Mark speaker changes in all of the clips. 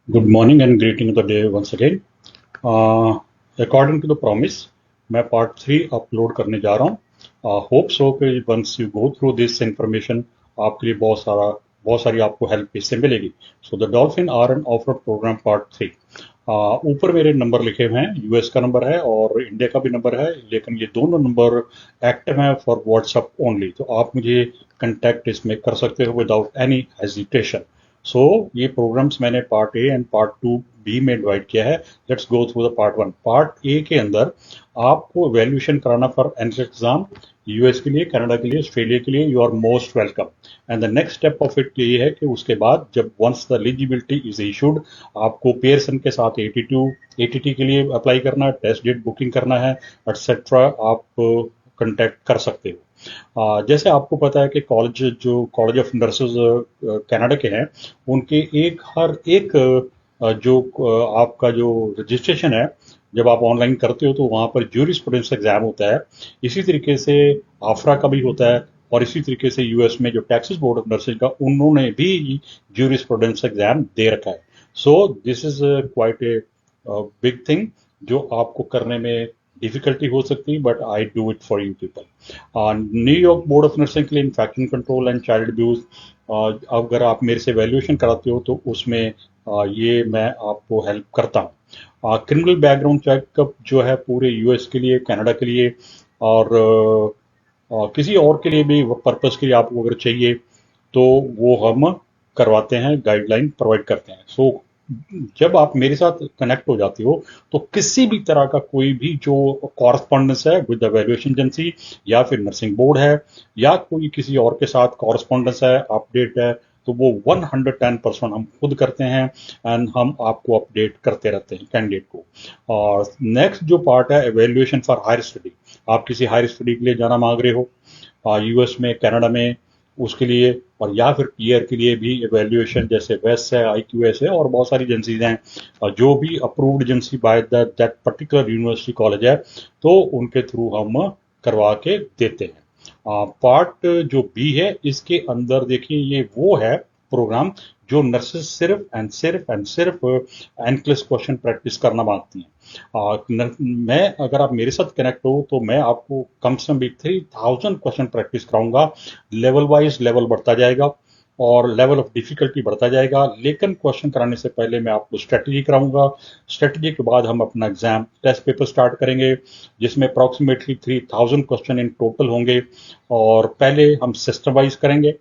Speaker 1: Good morning and greeting of the day once again. According to the promise, मैं part 3 upload करने जा रहा हूँ. होप सो कि once you go through this information आपके लिए बहुत सारी आपको हेल्प इससे मिलेगी. So the dolphin are an off road program part 3. ऊपर मेरे नंबर लिखे हुए हैं. यूएस का नंबर है और इंडिया का भी नंबर है, लेकिन ये दोनों नंबर एक्टिव हैं फॉर व्हाट्सएप ओनली. तो आप मुझे कंटेक्ट इसमें कर सकते हो विदाउट एनी हेजिटेशन. सो ये प्रोग्राम्स मैंने part A and part 2 B में डिवाइड किया है. Let's go through the part 1. Part A के अंदर आपको वैल्यूएशन कराना फॉर एंट्रेंस एग्जाम. यूएस के लिए, कनाडा के लिए, ऑस्ट्रेलिया के लिए, you are most welcome. And the next step of it ये है कि उसके बाद जब once the eligibility is issued, आपको पेयरसन के साथ एटीटी के लिए अप्लाई करना है, टेस्ट डेट बुकिंग करना है, एक्सेट्रा. आप कंटेक्ट कर सकते हो. जैसे आपको पता है कि कॉलेज ऑफ नर्सेज कनाडा के हैं, उनके हर एक आपका जो रजिस्ट्रेशन है, जब आप ऑनलाइन करते हो तो वहाँ पर ज्यूरिस्प्रूडेंस एग्जाम होता है. इसी तरीके से आफरा का भी होता है, और इसी तरीके से यूएस में जो टेक्सास बोर्ड ऑफ नर्सिंग का, उन्होंने भी ज्यूरिस्प्रूडेंस एग्जाम दे रखा है. So this is quite a big thing जो आपको करने में डिफिकल्टी हो सकती है, but I do it for you people. New York board of nursing के लिए infection control and child abuse, अगर आप मेरे से वैल्यूएशन कराते हो तो उसमें ये मैं आपको हेल्प करता हूँ. क्रिमिनल बैकग्राउंड चेकअप जो है पूरे यूएस के लिए, कनाडा के लिए, और किसी और के लिए भी पर्पस के लिए आपको अगर चाहिए तो वो हम करवाते हैं, गाइडलाइन प्रोवाइड करते हैं. सो जब आप मेरे साथ कनेक्ट हो जाते हो तो किसी भी तरह का कोई भी जो कॉरस्पॉन्डेंस है विद द वैल्यूएशन एजेंसी, या फिर नर्सिंग बोर्ड है, या कोई किसी और के साथ कॉरस्पॉन्डेंस है, अपडेट है, तो वो 110% हम खुद करते हैं. एंड हम आपको अपडेट करते रहते हैं कैंडिडेट को. और नेक्स्ट जो पार्ट है, एवेल्युएशन फॉर हायर स्टडी. आप किसी हायर स्टडी के लिए जाना मांग रहे हो यूएस में, कनाडा में, उसके लिए, और या फिर पीयर के लिए भी एवेल्युएशन, जैसे वेस है, आईक्यूएस है, और बहुत सारी एजेंसीज हैं जो भी approved agency by that particular university college है, तो उनके थ्रू हम करवा के देते हैं. पार्ट जो बी है, इसके अंदर देखिए ये वो है प्रोग्राम जो नर्सेस सिर्फ एनक्लेस क्वेश्चन प्रैक्टिस करना मांगती हैं. मैं, अगर आप मेरे साथ कनेक्ट हो तो मैं आपको कम से कम भी 3000 क्वेश्चन प्रैक्टिस कराऊंगा. लेवल वाइज लेवल बढ़ता जाएगा और लेवल ऑफ डिफिकल्टी बढ़ता जाएगा, लेकिन क्वेश्चन कराने से पहले मैं आपको स्ट्रेटजी कराऊंगा. स्ट्रेटजी के बाद हम अपना एग्जाम टेस्ट पेपर स्टार्ट करेंगे, जिसमें अप्रॉक्सीमेटली 3000 क्वेश्चन इन टोटल होंगे. और पहले हम सिस्टम वाइज करेंगे,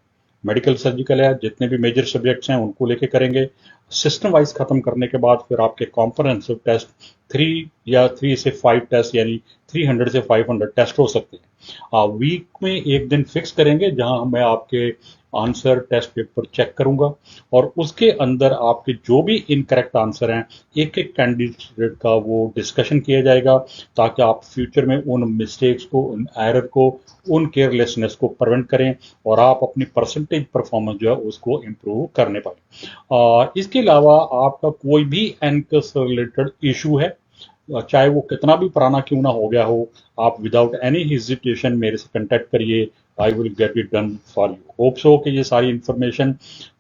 Speaker 1: मेडिकल सर्जिकल है, जितने भी मेजर सब्जेक्ट्स हैं उनको लेके करेंगे. सिस्टम वाइज खत्म करने के बाद फिर आपके कॉम्प्रहेंसिव टेस्ट 3 से 5 टेस्ट, यानी 300 से 500 टेस्ट हो सकते हैं. वीक में एक दिन फिक्स करेंगे जहां मैं आपके आंसर टेस्ट पेपर चेक करूंगा, और उसके अंदर आपके जो भी इनकरेक्ट आंसर हैं, एक एक कैंडिडेट का वो डिस्कशन किया जाएगा, ताकि आप फ्यूचर में उन मिस्टेक्स को, उन एरर को, उन केयरलेसनेस को प्रिवेंट करें, और आप अपनी परसेंटेज परफॉर्मेंस जो है उसको इम्प्रूव करने पाए. इसके अलावा आपका कोई भी एनकस रिलेटेड इशू है, चाहे वो कितना भी पुराना क्यों ना हो गया हो, आप विदाउट एनी हेजिटेशन मेरे से कांटेक्ट करिए. I will get it done for you. Hope so कि ये सारी इंफॉर्मेशन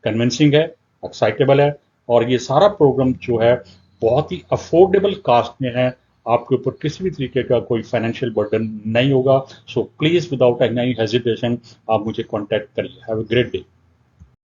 Speaker 1: कन्विंसिंग है, एक्साइटेबल है, और ये सारा प्रोग्राम जो है बहुत ही अफोर्डेबल कास्ट में है. आपके ऊपर किसी भी तरीके का कोई फाइनेंशियल बर्डन नहीं होगा. So please without any hesitation आप मुझे कॉन्टेक्ट करिए. Have a great day.